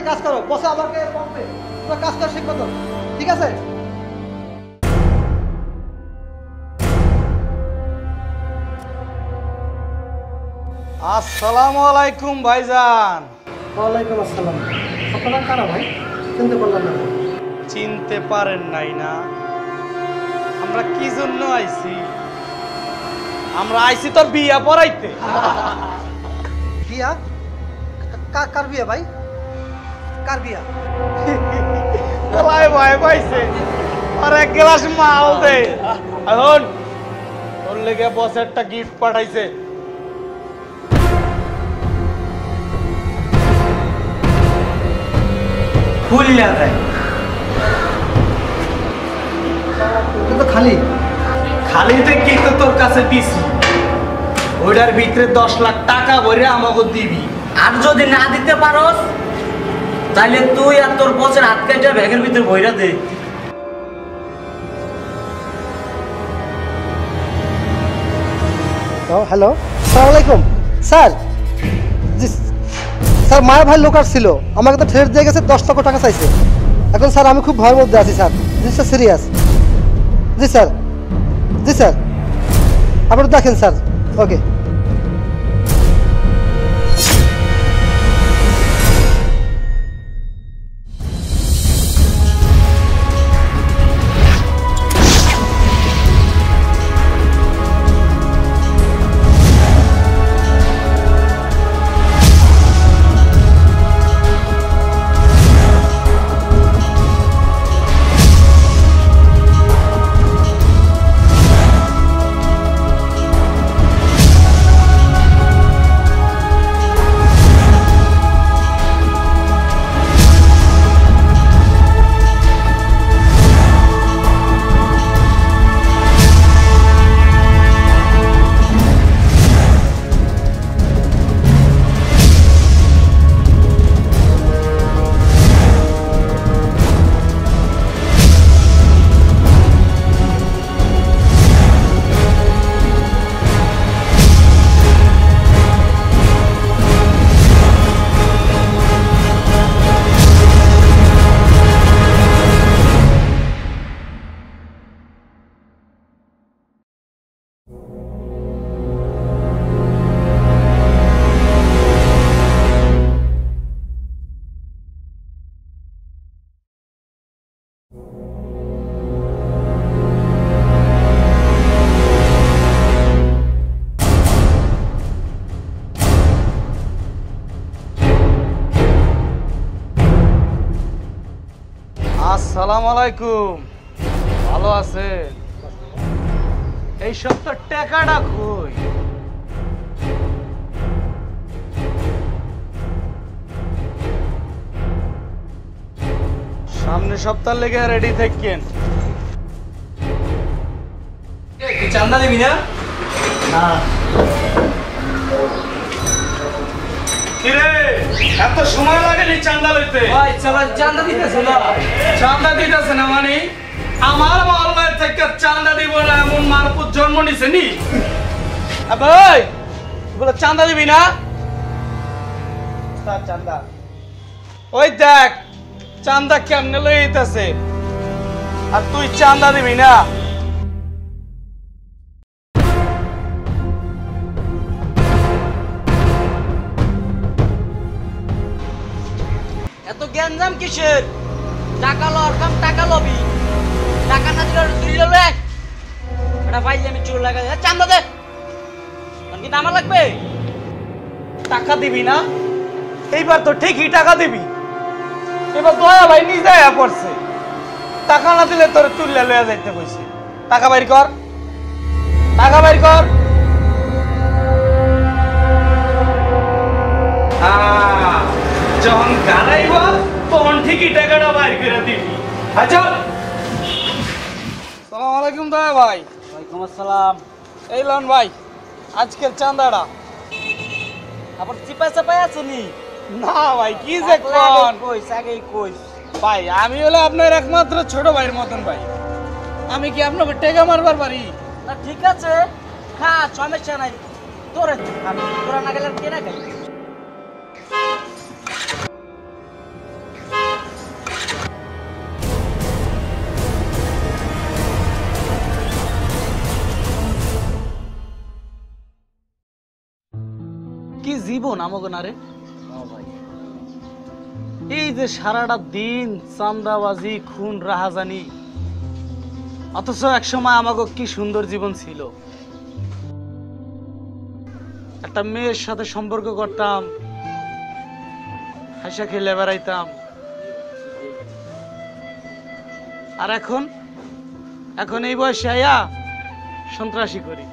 কাজ করো, বসে আমাকে বলবে তোমরা কাজ করা শিখবো তো, ঠিক আছে? আসসালামু আলাইকুম ভাইজান। ওয়ালাইকুম আসসালাম। আপনারা কারা ভাই? চিনতে পারলাম না। চিনতে পারেন নাই না? আমরা কি জন্য আইছি? আমরা আইছি তোর বিয়া পড়াইতে। বিয়া? কার বিয়া ভাই? কার বিয়া? ভাই ভাই পাইছে আর এক গ্লাস মাল দে। এখন তোর লেগে বস একটা গিফট পাঠাইছে। খুললা দেয় কিন্তু খালি খালিতে কি তো তোর কাছে দিছি, ওইটার ভিতরে 10 লাখ টাকা ভরে আমাকে দিবি। আর যদি না দিতে পারোস তাহলে তুই আর তোর বসের হাত কেটে ব্যাগের ভিতরে ভইরা দে। হ্যালো, আসসালামু আলাইকুম স্যার। জি স্যার, মায়ের ভাই লোক আসছিল, আমাকে তো ঠেট দিয়ে গেছে, 10 লক্ষ টাকা চাইছে। এখন স্যার আমি খুব ভয়ের মধ্যে আছি স্যার। জি স্যার, সিরিয়াস। জি স্যার, জি স্যার, আপনি দেখেন স্যার। ওকে। আসসালামু আলাইকুম, ভালো আছে? এই সপ্তাহ টাকাটা কই? সামনের সপ্তাহ লেগে রেডি থাকেন। তুই চান্দা দিবি না? না কিরে, এত সময় লাগেনি চান্দা লইতে? ভাই চালা চান্দা দিতেছ না? চান্দা দিতেছে না মানে? আমার মহল্লায় থেকে চান্দা দিব না এমন মারপুত জন্ম নিছে নি? ভাই বলে চান্দা দিবি না? চান্দা ওই দেখ চান্দা কেমনে লইতেছে, আর তুই চান্দা দিবি না? এত গ্যাঞ্জাম কিসের? টাকা লওয়ার কাম টাকা লবি, টাকা না দিলে তুই লবে। এটা ভাই আমি চোর লাগাই চান্দা দে, কি নামা লাগবে? টাকা দিবি না? এইবার তো ঠিকই টাকা দিবি। এবার দয়া ভাই নিজে আয়া পড়ছে, টাকা না দিলে তোর তুললে লইয়া যাইতে কইছে। টাকা বাইর কর, টাকা বাইর কর। যখন গাড়াইব তখন ঠিকই টাকাটা বাইর করে দিবি। আচ্ছা, সালাম আলাইকুম দয়া ভাই। ওয়ালাইকুম আসসালাম। এই লন ভাই আজকের চাঁদাটা। আবার চিপা চাপাই আছনি? না ভাই কি যে কোন কইস আগেই কইস। ভাই আমি হলো আপনার একমাত্র ছোট ভাইয়ের মতন ভাই, আমি কি আপনাকে টেকা মারবার পারি না? ঠিক আছে, খা, সমস্যা নাই। তোরে তোরা না গেলে কে না খাই? কি জীবন আমাকে না রে। এই যে সারাটা দিন চান্দাবাজি খুন রাহাজানি, অথচ একসময় আমাকে কি সুন্দর জীবন ছিল। একটা মেয়ের সাথে সম্পর্ক করতাম, হাসা খেলে বেড়াইতাম। আর এখন এখন এই বয়সে আয়া সন্ত্রাসী করি।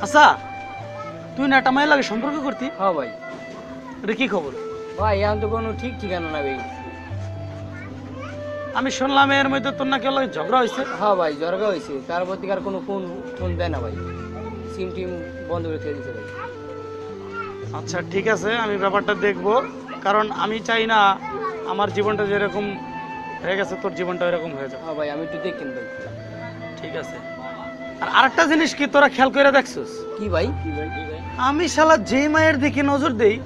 আচ্ছা, তুই না একটা মায়ের লাগে সম্পর্ক করতি? হ্যাঁ ভাই। এটা কি খবর ভাই? এখন তো কোনো ঠিক ঠিকানা না ভাই। আমি শুনলাম এর মধ্যে তোর নাকি লাগে ঝগড়া হয়েছে। হ্যাঁ ভাই, জ্বরগা হয়েছে। তার প্রতিকার কোনো ফোন ফোন দেয় না ভাই, সিম টিম বন্ধ করে খেয়ে দিচ্ছে ভাই। আচ্ছা ঠিক আছে, আমি ব্যাপারটা দেখবো, কারণ আমি চাই না আমার জীবনটা যেরকম হয়ে গেছে তোর জীবনটা এরকম হয়ে যাবে। হ্যাঁ ভাই, আমি একটু দেখেন ভাই। ঠিক আছে। আর আরেকটা জিনিস কি তোরা খেয়াল করে দেখছিস? কি ভাই? কি ভাই? আমি শালা যে মায়ের দিকে নজর দেই,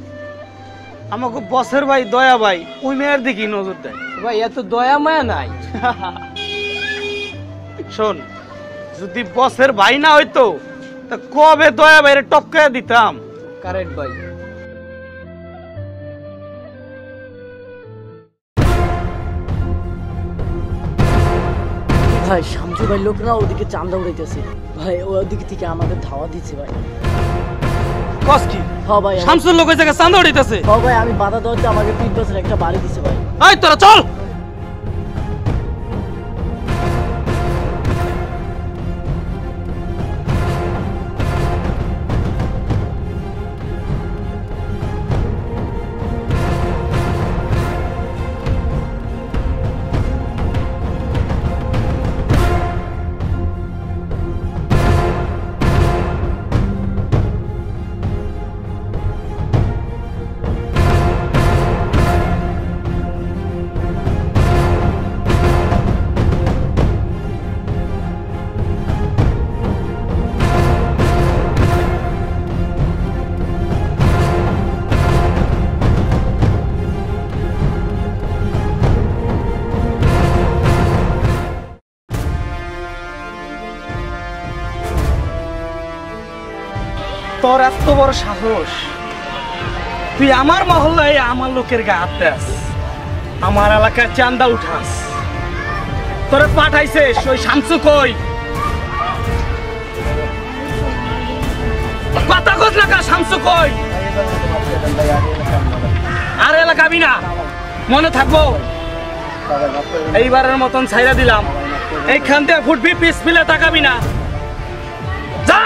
আমাকে বসের ভাই দয়া ভাই ওই মেয়ের দিকেই নজর দেয়। ভাই এত দয়া মায়া নাই। শোন, যদি বসের ভাই না হইতো তা কবে দয়া ভাইরে টপকায়া দিতাম। কারেক্ট ভাই। ভাই শামসু ভাই লোকরা ওদিকে চান্দা উড়াইতেছে ভাই, ওদিকে থেকে আমাদের ধাওয়া দিচ্ছে ভাই। কস কি? হ্যাঁ ভাই, শামসুর লোক ওই জায়গায় চাঁদা উড়াইতেছে। হ্যাঁ ভাই, আমি বাধা দেওয়াতে আমাকে 3 বছর একটা বাড়ি দিছে ভাই। এই তোরা চল। তোর এত বড় সাহস, তুই আমার মহল্লায় আমার লোকের গায়ে হাত দেস, আমার এলাকায় চান্দা উঠাস। তোরে পাঠাইছে ওই শামসু কই? কথা কস না, শামসু কই? আর এলাকাবি না, মনে থাকবো। এইবারের মতন ছাইরা দিলাম, এইখান থেকে ফুটবি, পিস ফিলে তাকাবি না। যা।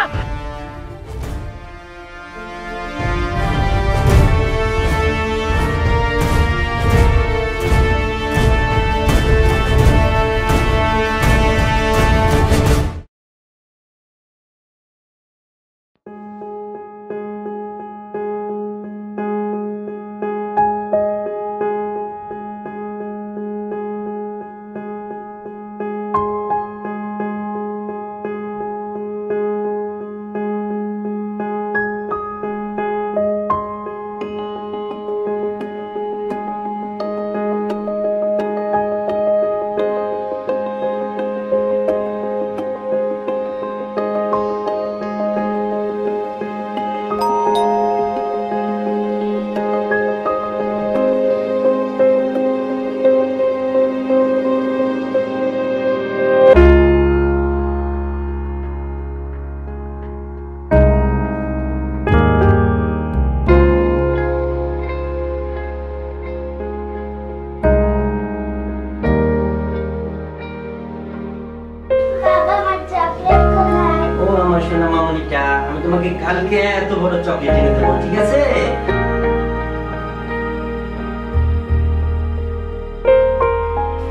তোমাকে কালকে এত বড় চকলেট এনে দেবো, ঠিক আছে?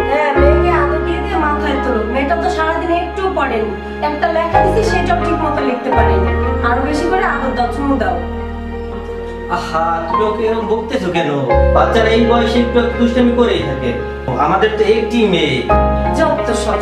হ্যাঁ, মেয়েকে আদর দিয়ে দিয়ে মাথায় তোলো। মেয়েটা তো সারাদিন একটু পড়েনি, একটা লেখা দিছি সেটাও ঠিক মতো লিখতে পারেনি। আরো বেশি করে আদর দাও, চুমু দাও। আহা, তুমি ওকে এরকম বকতেছো কেন? বাচ্চারা এই বয়সে একটু দুষ্টামি করেই থাকে। আমাদের তো একটি মেয়ে। যত সব।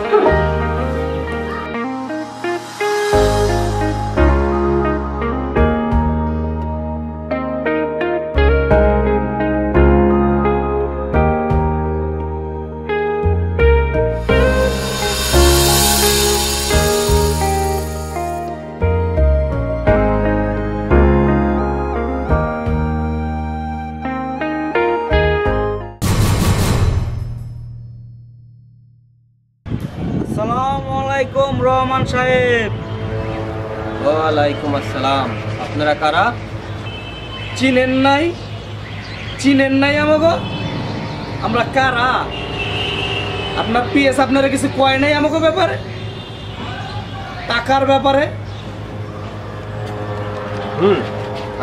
রহমান সাহেব। ওয়ালাইকুম আসসালাম। আপনারা কারা? চিনেন নাই? চিনেন নাই আমাকে? আমরা কারা? আপনার পিএস আপনারা কিছু কয় নাই আমাকে ব্যাপারে, টাকার ব্যাপারে?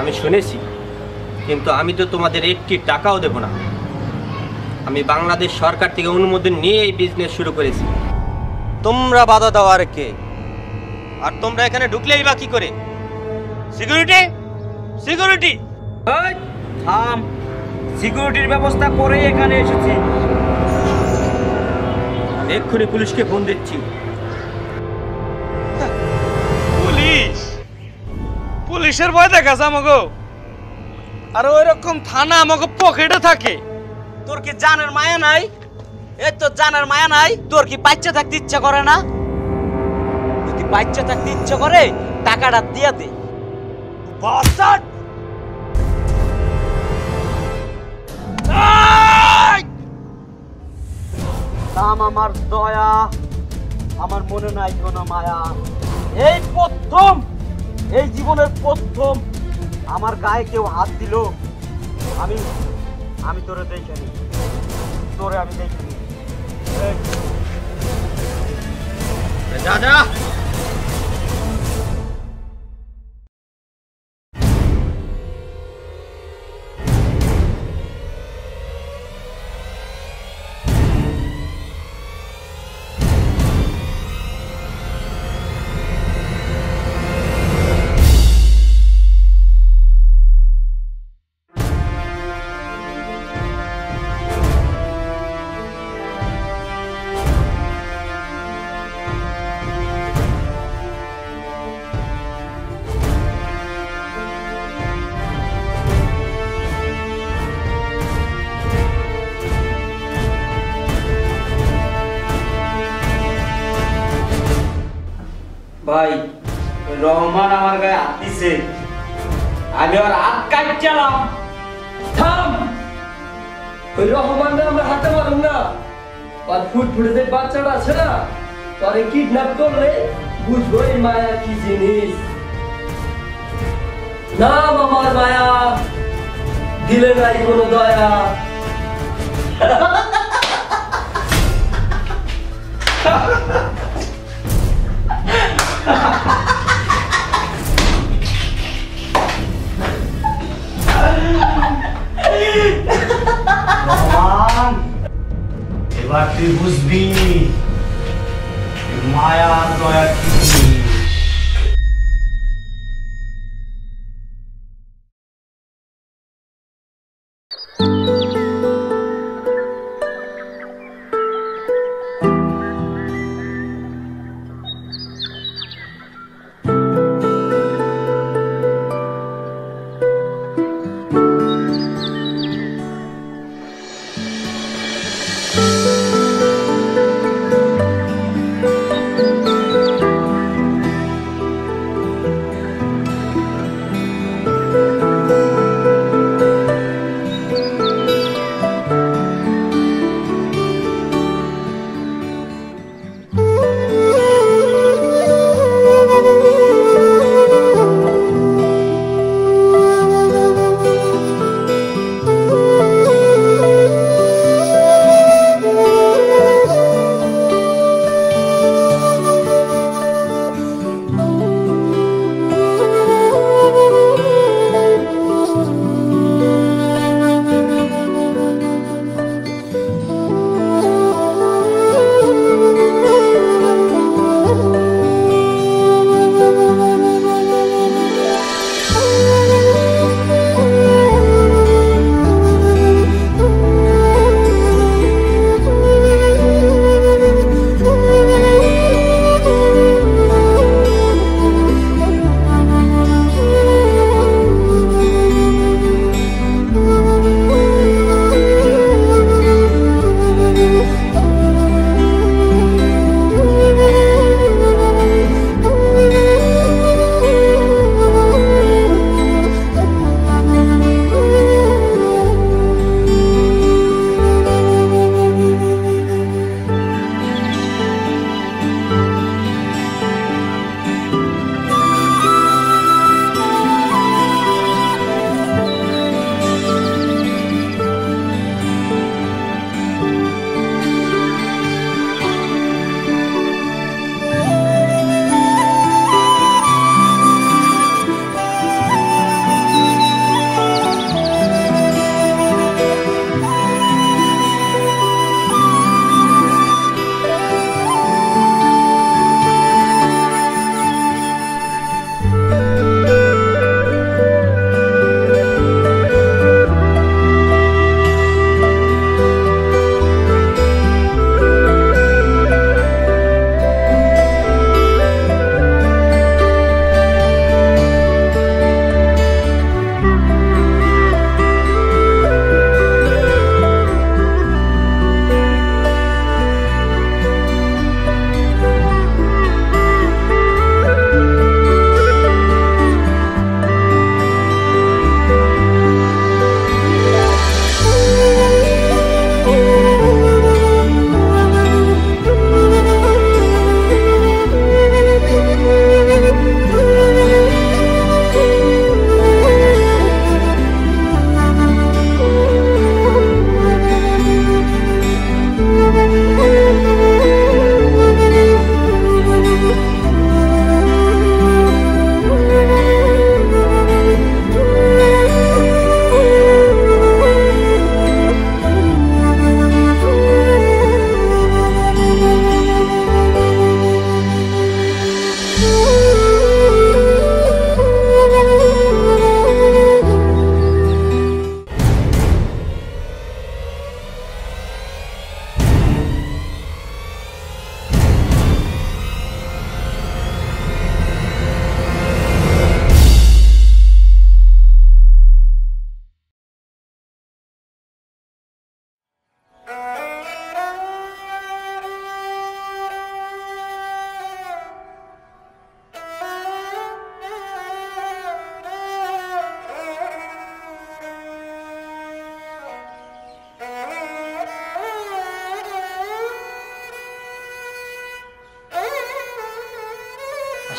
আমি শুনেছি, কিন্তু আমি তো তোমাদের একটি টাকাও দেব না। আমি বাংলাদেশ সরকার থেকে অনুমোদন নিয়ে এই বিজনেস শুরু করেছি। তোমরা বাধা দাও আর কে? আর তোমরা এখানে ঢুকলেই বা কি করে? Security, security! এই থাম, সিকিউরিটির ব্যবস্থা করেই এখানে এসেছি। এক্ষুনি পুলিশকে ফোন দিচ্ছি। পুলিশ? পুলিশের ভয় দেখাছে আমাকে? আর ওই রকম থানা আমাকে পকেটে থাকে। তোর কি জানের মায়া নাই? এই তো জানের মায়া নাই। তোর কি বাচ্চা থাকতে ইচ্ছা করে না? যদি বাচ্চা থাকতে ইচ্ছা করে টাকাটা দিয়ে দে। বাস্টার্ড! নাম আমার দয়া, আমার মনে নাই কোনো মায়া। এই প্রথম, এই জীবনের প্রথম আমার গায়ে কেউ হাত দিল। আমি তোরে দেখিনি, তোরে আমি দেখিনি। যা যা। ভাই, ওই রহমান আমার গায়ে হাত দিছে, আমি ওর হাত কাটছিলাম। থাম! ওই রহমানরা আমরা হাতে মারুন না। আর ফুটফুটে যে বাচ্চাটা আছে না, তারে কিডন্যাপ করলে বুঝবো এই মায়া কি জিনিস। নাম আমার মায়া, দিলে নাই কোনো দয়া। রহমান, এবার তুই বুঝবি মায়া দয়া কি জিনিস।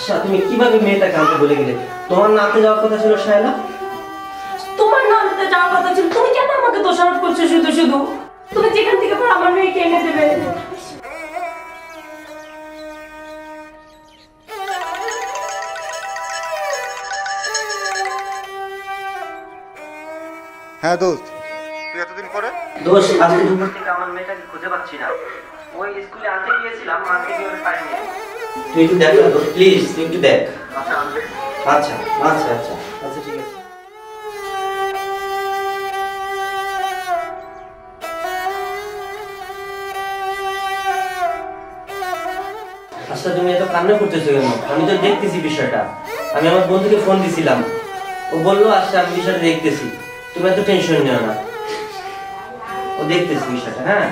আচ্ছা তুমি কিভাবে মেয়েটাকে আনতে বলে গেলে? তোমার না আনতে যাওয়ার কথা ছিল শায়লা। তোমার না আনতে যাওয়ার কথা ছিল, তুমি কেন আমাকে দোষারোপ করছো শুধু শুধু? তুমি যেখান থেকে পর আমার মেয়েকে এনে দেবে। হ্যাঁ দোস্ত, তুই এতদিন পরে? দোষ আজকে দুপুর থেকে আমার মেয়েটাকে খুঁজে পাচ্ছি না। ওই স্কুলে আনতে গিয়েছিলাম, আনতে গিয়ে ওর পাইনি। তুই একটু দেখ না দোষ, প্লিজ তুই একটু দেখ। আচ্ছা আচ্ছা আচ্ছা আচ্ছা আচ্ছা ঠিক আছে। আচ্ছা তুমি এত কান্না করতেছো কেন? আমি তো দেখতেছি বিষয়টা। আমি আমার বন্ধুকে ফোন দিছিলাম, ও বললো আচ্ছা আমি বিষয়টা দেখতেছি, তুমি এত টেনশন নিও না, ও দেখতেছি বিষয়টা। হ্যাঁ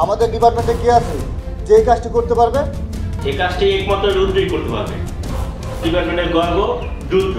আমাদের ডিপার্টমেন্টে কে আছে যে এই কাজটি করতে পারবে? এই কাজটি একমাত্র রুদ্রই করতে পারবে। ডিপার্টমেন্টের গর্ব রুদ্র।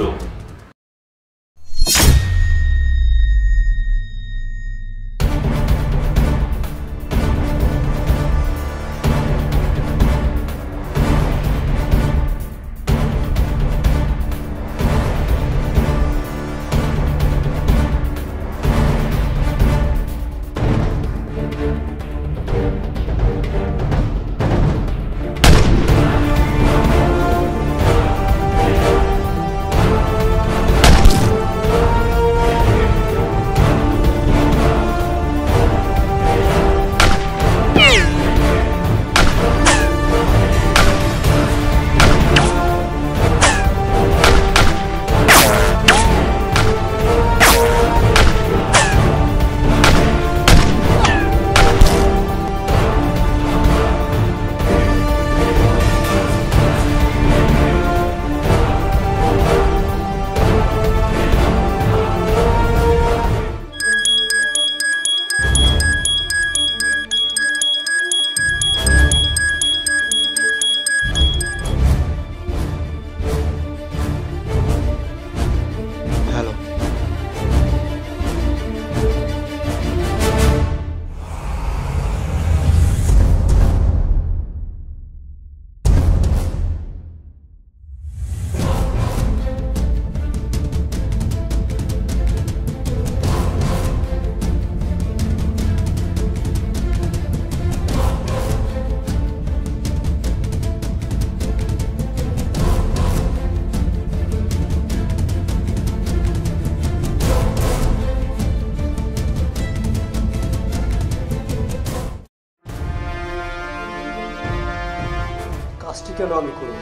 কাজটি কেন আমি করব?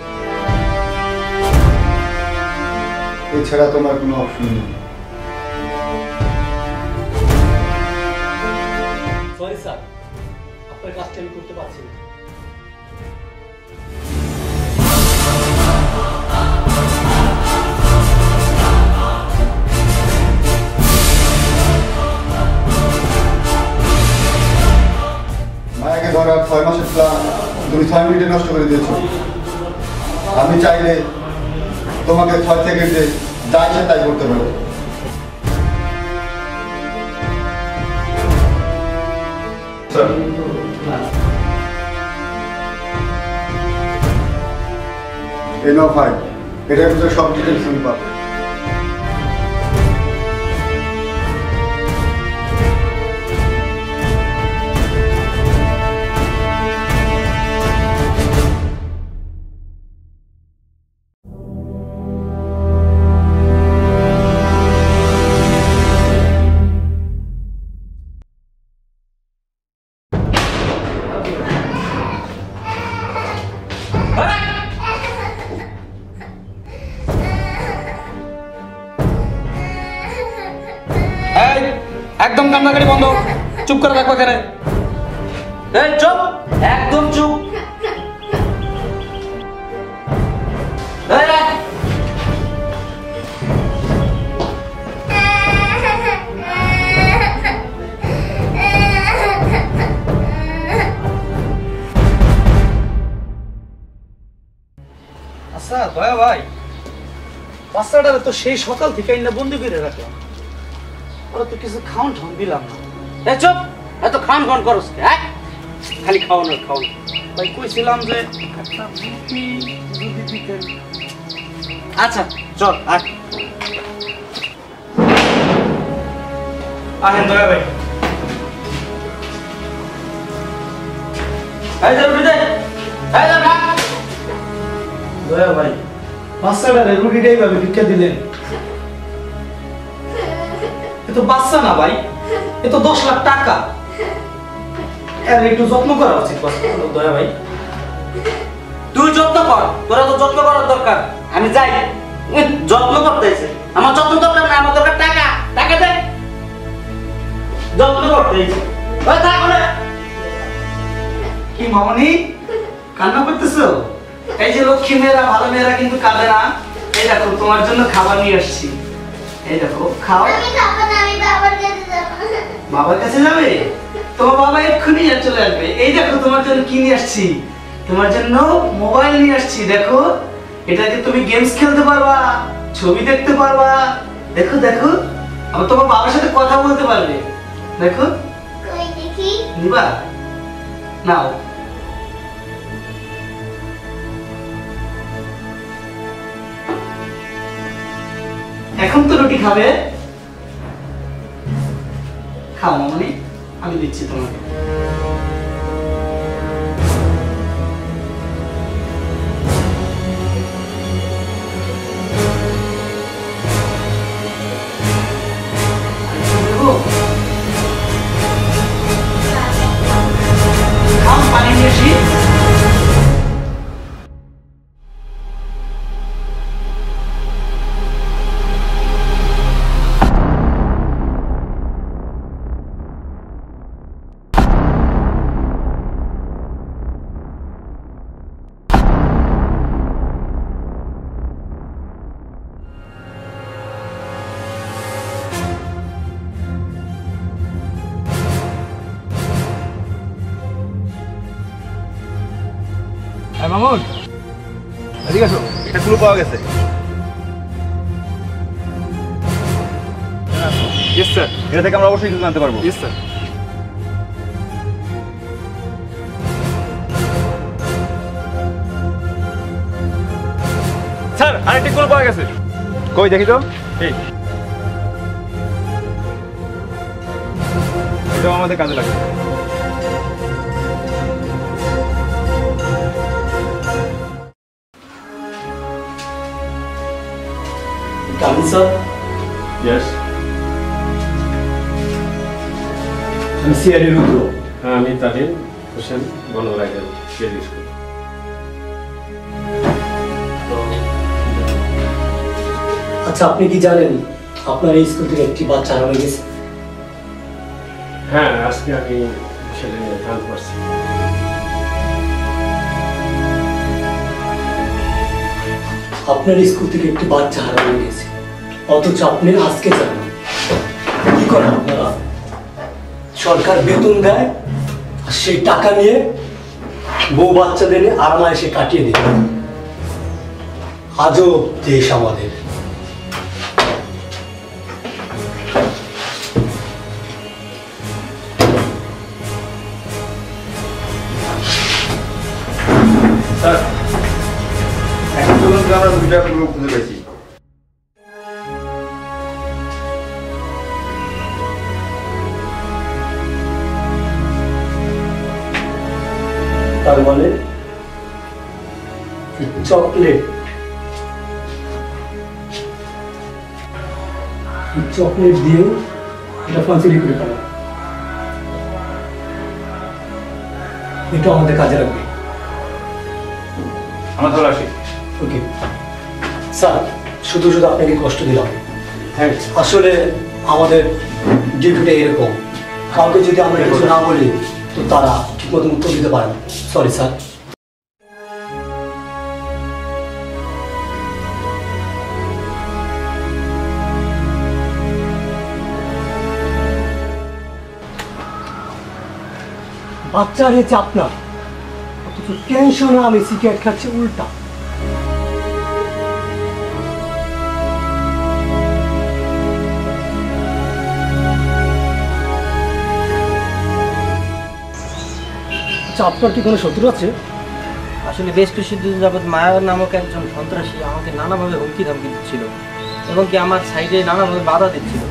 এছাড়া তোমার কোনো অপশন নেই। সরি স্যার, আপনার কাজটি আমি করতে পারছি না। মায়াকে ধরার 6 মাসের প্ল্যান তুমি 6 মিনিটে নষ্ট করে দিয়েছো। আমি চাইলে তোমাকে 6 সেকেন্ডে যা ইচ্ছে তাই করতে পারো। এনো ফাইল, এটার ভিতরে সব ডিটেলস তুমি পাবে। একদম কান্নাকাটি বন্ধ, চুপ করে থাকবো এখানে। এই চুপ, একদম চুপ। এই রাখ। আচ্ছা দয়া ভাই, বাচ্চাটারে তো সেই সকাল থেকে না বন্দি করে রাখলাম, ওরা তো কিছু খাওয়ান ঠান দিলাম না। এ চুপ, এত খান খান করস কে, হ্যাঁ? খালি খাওয়ানো খাওয়ানো। ভাই কইছিলাম যে একটা রুটি যদি দিতেন। আচ্ছা চল আয়। আহেন দয়া ভাই। এই যে রুটি দে, এই যে ভাত। দয়া ভাই, বাচ্চাটারে রুটিটাই ভাবে ভিক্ষা দিলেন। এ তো বাচ্চা না ভাই, এ তো 10 লাখ টাকা। এর একটু যত্ন করা উচিত দয়া ভাই। তুই যত্ন কর, তোরা তো যত্ন করার দরকার। আমি যাই, যত্ন করতেছে। আমার যত্ন দরকার না, আমার দরকার টাকা। টাকা দে, যত্ন করতেছে। ওই থাক ওরে। কি মামনি কান্না করতেছো? এই যে লক্ষ্মী মেয়েরা, ভালো মেয়েরা কিন্তু কাঁদে না। এই দেখো তোমার জন্য খাবার নিয়ে আসছি, এই দেখো খাও। আমি খাবো না, আমি বাবার কাছে যাবো। বাবার কাছে যাবে? তোমার বাবা এক্ষুনি চলে আসবে। এই দেখো তোমার জন্য কি নিয়ে আসছি, তোমার জন্য মোবাইল নিয়ে আসছি। দেখো, এটাতে তুমি গেমস খেলতে পারবা, ছবি দেখতে পারবা। দেখো দেখো, আবার তোমার বাবার সাথে কথা বলতে পারবে। দেখো, কই দেখি। নিবা? নাও। এখন তো রুটি খাবে, খাও মামনি, আমি দিচ্ছি তোমাকে। খাও, পানি নিয়ে আসি। মামুন, এদিকে আসো, এটা ক্লু পাওয়া গেছে। ইয়েস স্যার, এটা থেকে আমরা অবশ্যই কিছু জানতে পারবো। Yes sir. স্যার, আরেকটি ক্লু পাওয়া গেছে। কই দেখি তো। এই, এটাও আমাদের কাজে লাগে। Come in sir. ইয়েস, আমি সিআইডি রুদ্র। হ্যাঁ আমি তাদের হোসেন বনরাগের কেজি স্কুল। আচ্ছা, আপনি কি জানেন আপনার এই স্কুল থেকে একটি বাচ্চা হারানো গেছে? হ্যাঁ, আজকে আমি সেটা জানতে পারছি। আপনার স্কুল থেকে একটি বাচ্চা হারানো গেছে, অথচ আপনি আজকে জানেন। কি করেন আপনারা? সরকার বেতন দেয়, আর সেই টাকা নিয়ে বউ বাচ্চাদের আরামায়েশে কাটিয়ে দিন। আজব দেশ আমাদের। স্যার, এখন পর্যন্ত আমরা দুইটা ক্লু খুঁজে পেয়েছি। তার মানে চকলেট, চকলেট দিয়ে এটা ফাঁসিলি করে ফেলা, এটা আমাদের কাজে লাগবে। আমরা চলে আসি। ওকে স্যার, শুধু শুধু আপনাকে কষ্ট দিলাম। হ্যাঁ, আসলে আমাদের ডিউটিটা এরকম, কাউকে যদি আমরা কিছু না বলি তো তারা ঠিক মতো উত্তর দিতে পারে না। Sorry sir. বাচ্চা হয়েছে আপনার, অথচ টেনশনে আমি সিগারেট খাচ্ছি উল্টা। আচ্ছা, আপনার কি কোনো শত্রু আছে? আসলে বেশ কিছুদিন যাবৎ মায়া নামক একজন সন্ত্রাসী আমাকে নানাভাবে হুমকি ধামকি দিচ্ছিল এবং কি আমার সাইডে নানাভাবে বাধা দিচ্ছিল।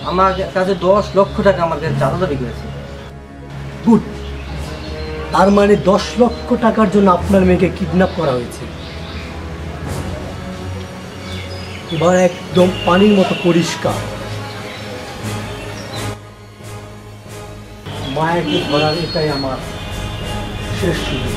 আমার কাছে 10 লক্ষ টাকা আমার কাছে চাঁদা দাবি করেছে। গুড। তার মানে 10 লক্ষ টাকার জন্য আপনার মেয়েকে কিডন্যাপ করা হয়েছে। এবার একদম পানির মতো পরিষ্কার, মায়াকে ধরার এটাই আমার শেষ সুযোগ।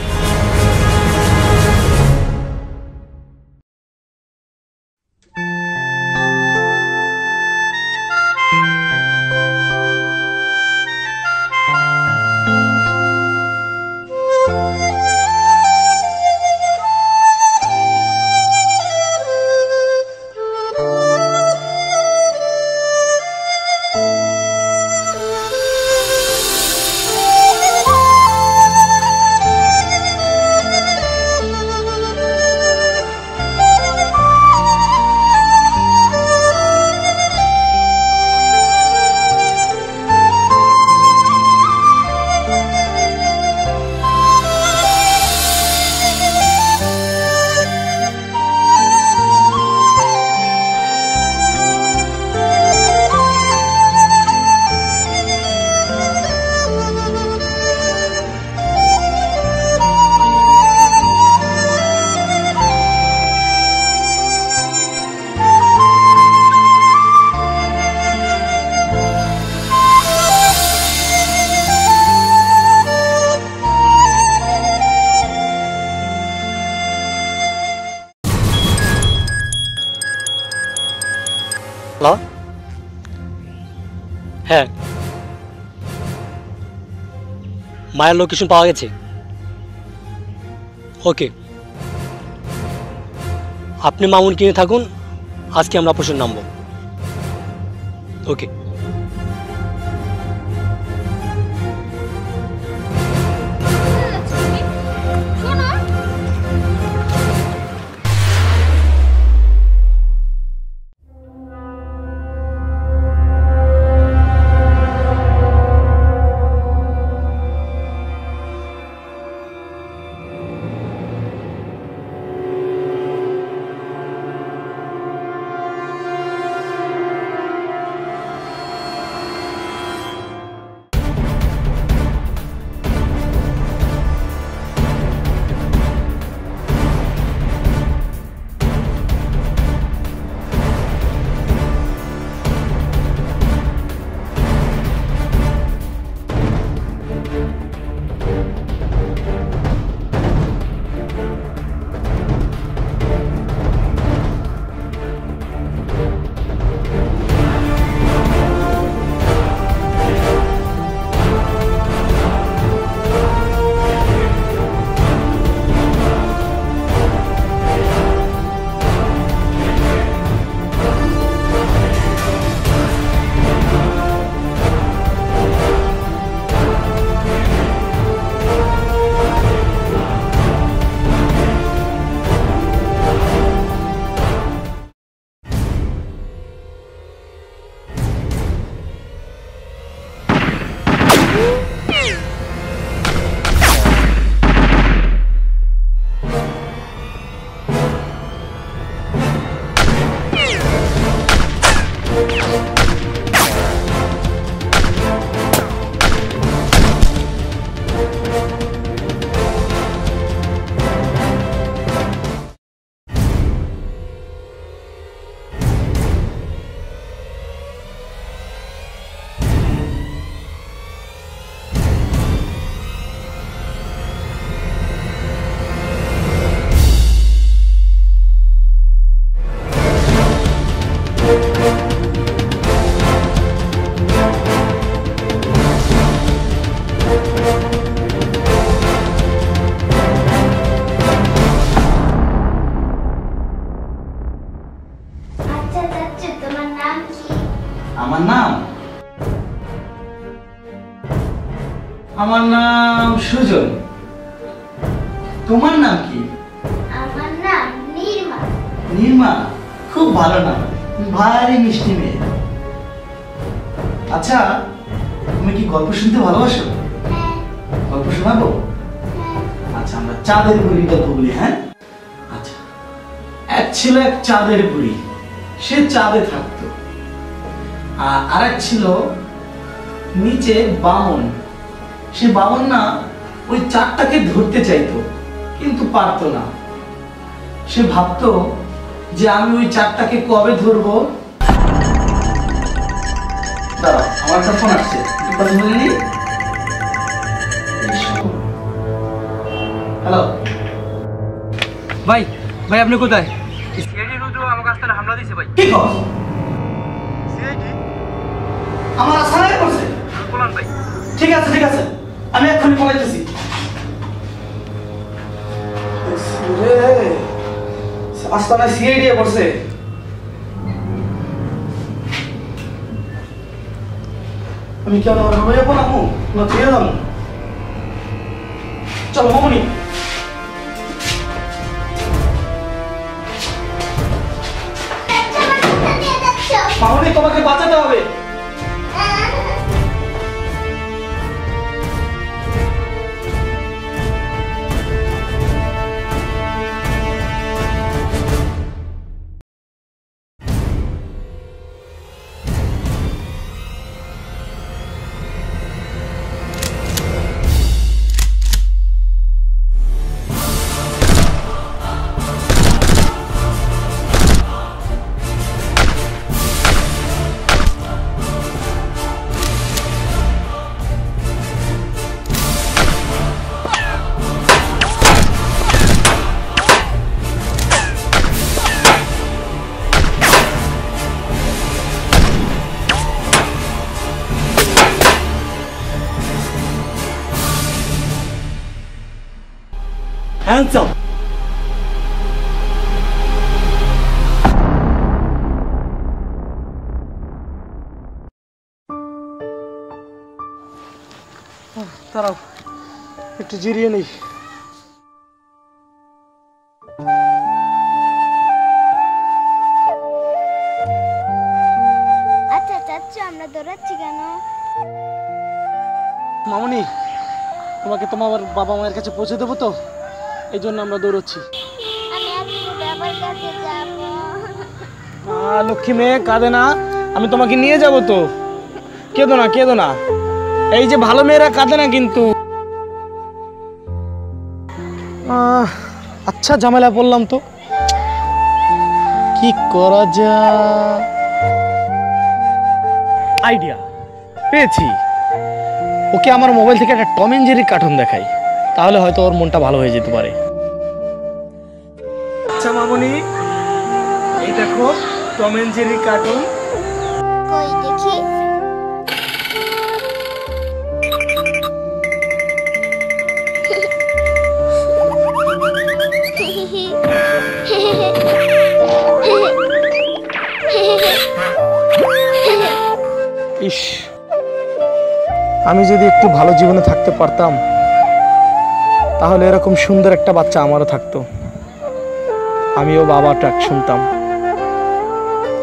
হ্যাঁ, মায়ের লোকেশন পাওয়া গেছে। ওকে, আপনি মামুন কিনে থাকুন, আজকে আমরা অপারেশন নামবো। ওকে। আমার নাম সুজন। তোমার নাম কি? আমার নাম নির্মা। নির্মা, খুব ভালো নাম, ভারী মিষ্টি মেয়ে। আচ্ছা, তুমি কি গল্প শুনতে ভালোবাসো? গল্প শোনাবো? চাঁদের বুড়ির কথা বলি, হ্যাঁ? আচ্ছা, এক ছিল এক চাঁদের বুড়ি, সে চাঁদে থাকতো। আর এক ছিল নিচে বামন, সে বামন না ওই চাঁদটাকে ধরতে চাইতো কিন্তু পারতো না। সে ভাবতো যে আমি ওই চাঁদটাকে কবে ধরবো। দাঁড়াও, আমার একটা ফোন আসছে, একটু কথা বলে নিই। হ্যালো ভাই, ভাই আপনি কোথায়? সিআইডি রুজু আমার কাছে হামলা দিয়েছে ভাই। কি কর? সিআইডি আমার আসামে করছে। বলুন ভাই। ঠিক আছে ঠিক আছে, আমি এক্ষুনি পলাইতেছি। আস্তানায় সিআইডি করছে। আমি কেন হয়ে পড়াবো না ফিরে যাবো? চলো মামনি। মামনি তোমাকে বাঁচাতে হবে। Hands up! দাঁড়াও, একটু জিরিয়ে নেই। আচ্ছা চাচ্চু, আমরা দৌড়াচ্ছি কেন? মামনি, তোমাকে তোমার বাবা মায়ের কাছে পৌঁছে দেবো তো, এই জন্য আমরা দৌড়চ্ছি। আমি আজকে বাবার কাছে যাব। লক্ষ্মী মেয়ে, কাঁদে না, আমি তোমাকে নিয়ে যাব তো। কেঁদো না কেঁদো না, এই যে ভালো মেয়েরা কাঁদে না কিন্তু। আচ্ছা, ঝামেলা পড়লাম তো, কি করা যায়? আইডিয়া পেয়েছি। ওকে আমার মোবাইল থেকে একটা টম এন্ড জেরি কার্টুন দেখাই, তাহলে হয়তো ওর মনটা ভালো হয়ে যেতে পারে। আচ্ছা মামনি, এই দেখো টম এন্ড জেরি কার্টুন। কই দেখি। ইস, আমি যদি একটু ভালো জীবনে থাকতে পারতাম, তাহলে এরকম সুন্দর একটা বাচ্চা আমারও থাকতো, আমিও বাবা ট্র্যাক শুনতাম,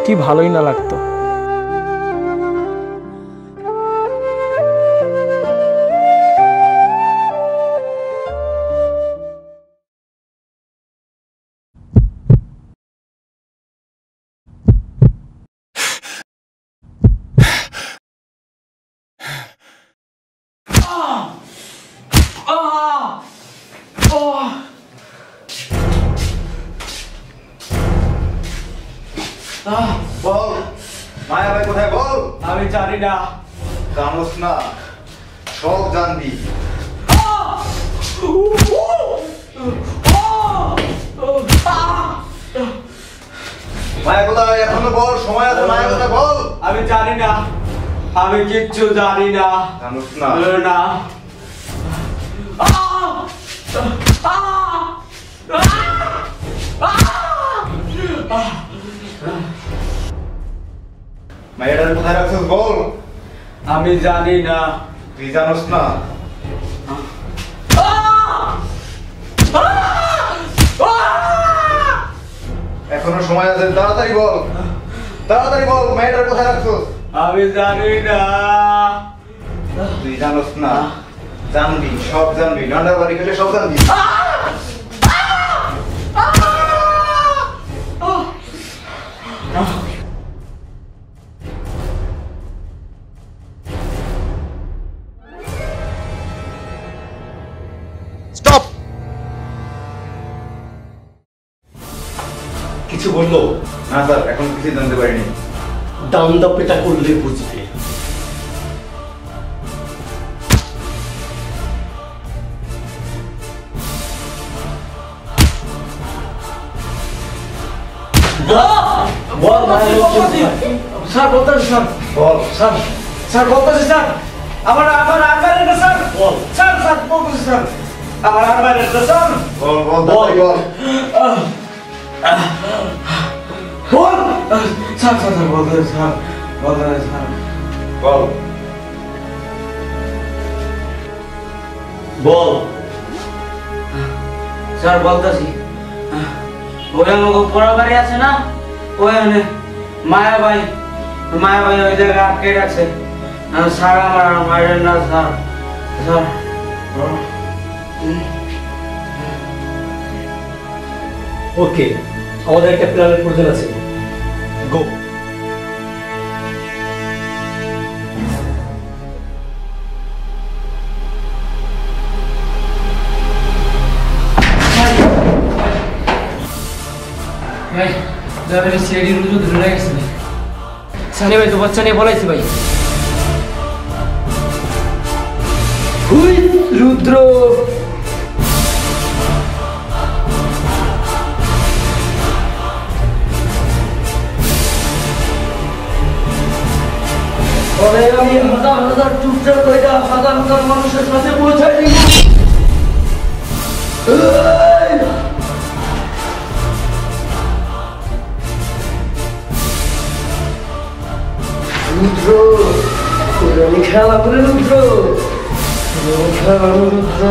কি ভালোই না লাগতো। বল, মায়া ভাই কোথায় বল? আমি জানি না। জানোস না, সব জানবি। মায়া কোথায় এখনো বল, সময় আছে। মায়া কোথায় বল? আমি জানি না, আমি কিচ্ছু জানি না। জানোস না? না। মায়াটার কোথায় রাখছিস বল? আমি জানি না। তুই জানোস না? এখনো সময় আছে, তাড়াতাড়ি বল, তাড়াতাড়ি বল, মায়াটার কোথায় রাখছিস? আমি জানি না। তুই জানোস না? জানবি, সব জানবি, ডান্ডা বাড়ি খেলে সব জানবি। কিছু বললো? না স্যার, এখন কিছু জানতে পারিনি। দাম দাপেটা করলে বুঝবে। স্যার বলতেছি স্যার, স্যার স্যার বলতেছি স্যার, আমার আমার আরবারের স্যার, স্যার স্যার বলতেছি স্যার, আমার আরবারের স্যার, বল বল বল বল স্যার স্যার স্যার বলতেছি স্যার, বলতেছি স্যার, বল বল স্যার বলতেছি, ওই আমাকে পোড়া বাড়ি আছে না, ওখানে মায়াবাই ওই জায়গায় আটকে রাখছে। স্যার আমার মায়ের না স্যার, স্যার ওকে, আমাদের একটা প্ল্যানের প্রয়োজন আছে। গো। ভাই যাদের সিআইডি রুজু ধরে গেছে ভাই। সানি ভাই তো বাচ্চা নিয়ে বলাইছি ভাই। হুই রুদ্র আমি হাজার হাজার টুকরা করে হাজার হাজার মানুষের কাছে পৌঁছাই দিব। রুদ্র আমি খেলা করে রুদ্র, খেলা রুদ্র।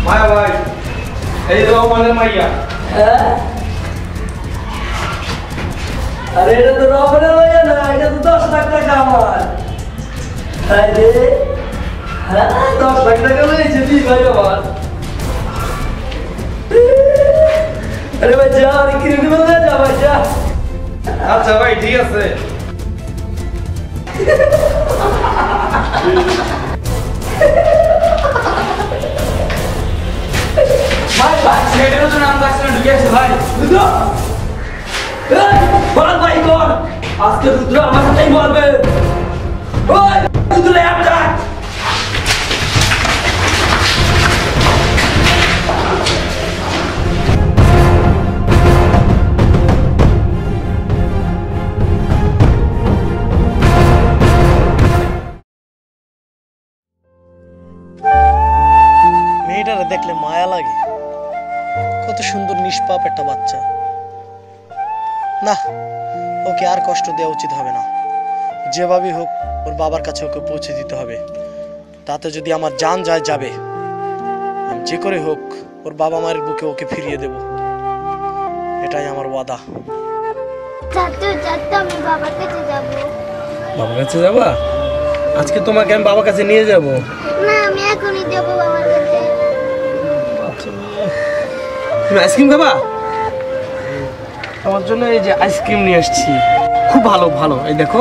মায়া ভাই, এই রহমানের মাইয়া। আরে এটা তো রহমানের মাইয়া না, এটা তো 10 লাখ টাকা আমার। আরে হ্যাঁ 10 লাখ টাকা লইছে দি ভাই আমার। আরে ভাই যা, আর কিনে বলতে যা ভাই যা। আচ্ছা ভাই ঠিক আছে। ভাই ভাই সিআইডি রুজু নাম কাছে ঢুকে আছে ভাই। রুদ্র বল ভাই কর, আজকে রুদ্র আমার সাথেই মরবে। ওই রুদ্র একটা মেয়েটারে দেখলে মায়া লাগে, কত সুন্দর নিষ্পাপ একটা বাচ্চা। না, ওকে আর কষ্ট দেওয়া উচিত হবে না। যেভাবেই হোক ওর বাবার কাছে ওকে পৌঁছে দিতে হবে। তাতে যদি আমার জান যায় যাবে, আমি যে করে হোক ওর বাবা মায়ের বুকে ওকে ফিরিয়ে দেব, এটাই আমার ওয়াদা। চাচু আমি বাবার কাছে যাব। বাবার কাছে যাবা? আজকে তোমাকে আমি বাবার কাছে নিয়ে যাব। না আমি এখনই যাব বাবার কাছে। তুমি আইসক্রিম খাবা? তোমার জন্য এই যে আইসক্রিম নিয়ে আসছি, খুব ভালো ভালো, এই দেখো।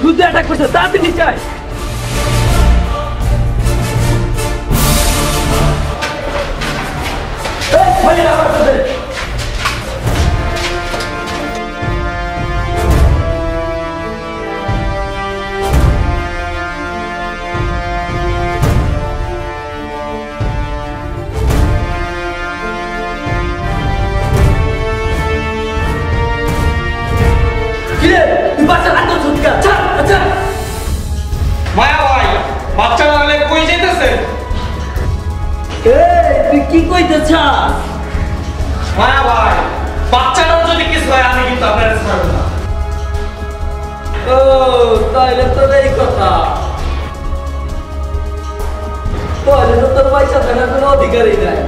রুদ্র অ্যাটাক করছে, তাড়াতাড়ি নিচে আয়। এই, ভাইয়া, আমার সাথে। কিরে, তুই বাচ্চা হাত ধরছ কেন? ছাড়, আচ্ছা। মায়া ভাই বাচ্চাটা হলে কই যেতেছে? এই, তুই কি কইতে চাস? মায়া ভাই বাচ্চাটাও যদি কিছু হয় আমি কিন্তু আপনার ছাড়বো না। ও, তাইলে তোর এই কথা। তাহলে তো তোর বাচ্চা থাকার কোনো অধিকারই নাই।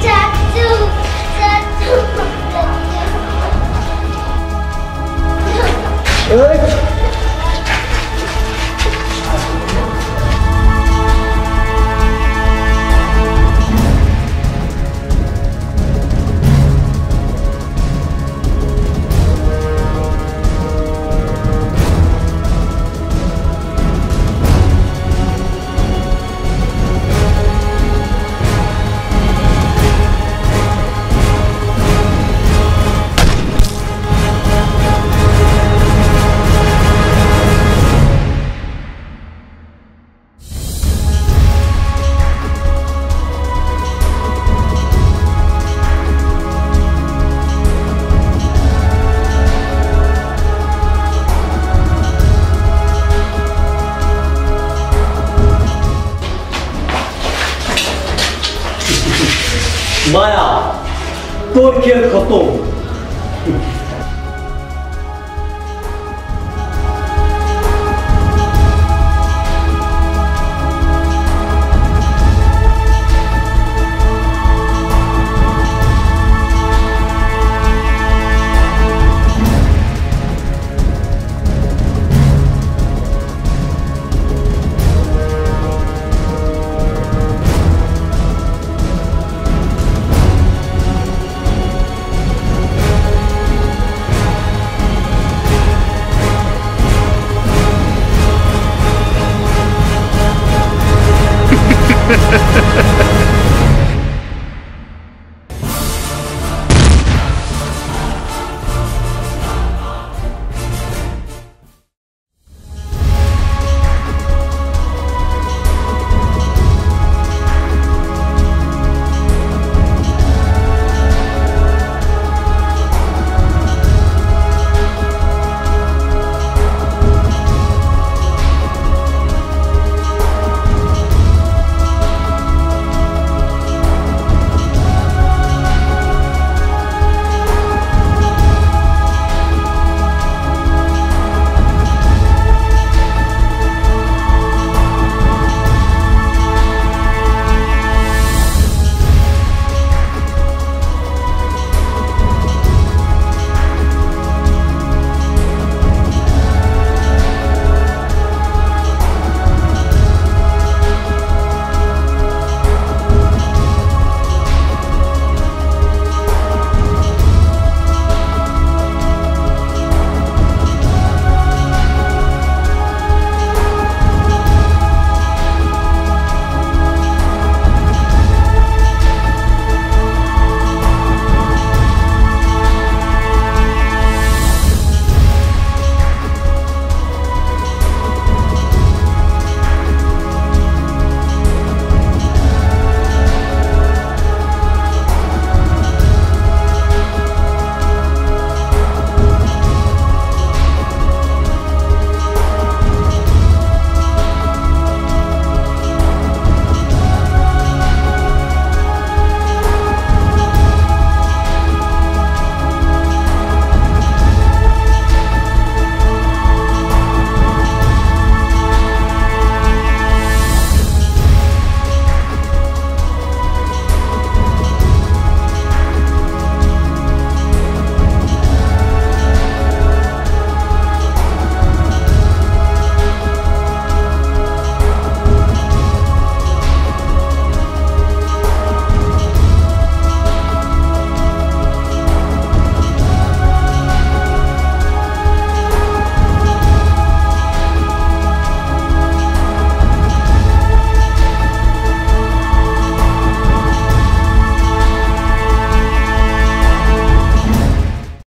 চাচু চাচু মায়া, তোর খেল খতম।